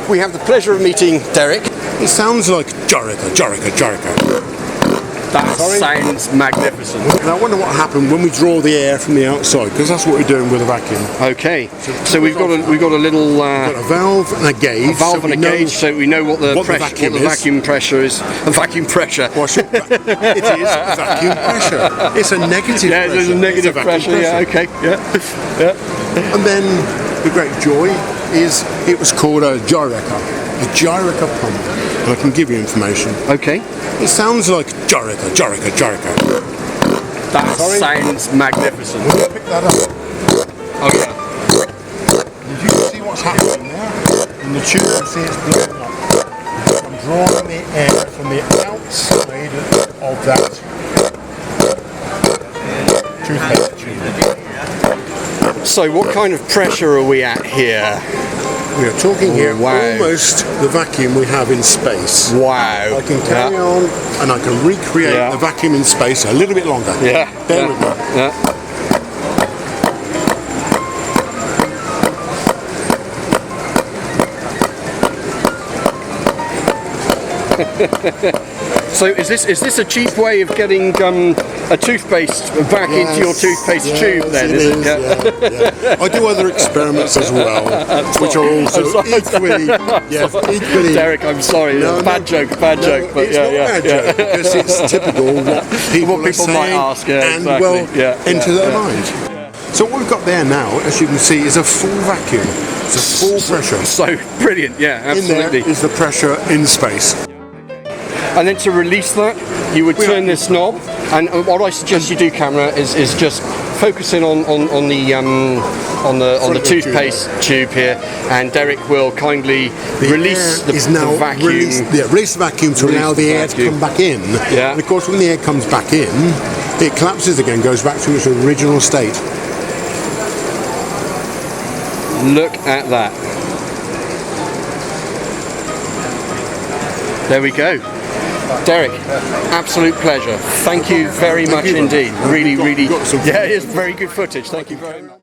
we have the pleasure of meeting Derrek. It sounds like Jericho. That sounds magnificent. And I wonder what happened when we draw the air from the outside, because that's what we're doing with a vacuum. Okay, so we've got a little We've got a valve and a gauge. So we know what the vacuum pressure is. A vacuum pressure. Well, it is a vacuum pressure. It's a negative pressure. There's a negative pressure. Yeah, okay. Yeah. And then the great joy is it was called a Jericho pump. And I can give you information. Okay. It sounds like Jericho. That sounds magnificent. Will you pick that up? Oh yeah. Did you see what's happening there? In the tube, you see it's blowing up. I'm drawing the air from the outside of that toothpaste tube. So what kind of pressure are we at here? We are talking here almost the vacuum we have in space. Wow. I can carry on and I can recreate the vacuum in space a little bit longer. Yeah. There we go. So is this a cheap way of getting a toothpaste back into your toothpaste tube then? It is. Yeah. I do other experiments as well, which are also equally. Derrek, I'm sorry, bad joke, It's not a bad joke because it's typical what people might ask, enter their mind. So what we've got there now, as you can see, is a full vacuum. It's a full pressure. So brilliant, yeah, absolutely. In there is the pressure in space. And then to release that, you would turn this knob, and what I suggest you do, camera, is just focusing on the toothpaste tube here, and Derrek will kindly release the vacuum. Release the vacuum to allow the air to come back in. Yeah. And of course, when the air comes back in, it collapses again, goes back to its original state. Look at that. There we go. Derrek, absolute pleasure. Thank you very much indeed. Really, yeah, it's very good footage. Thank you very much.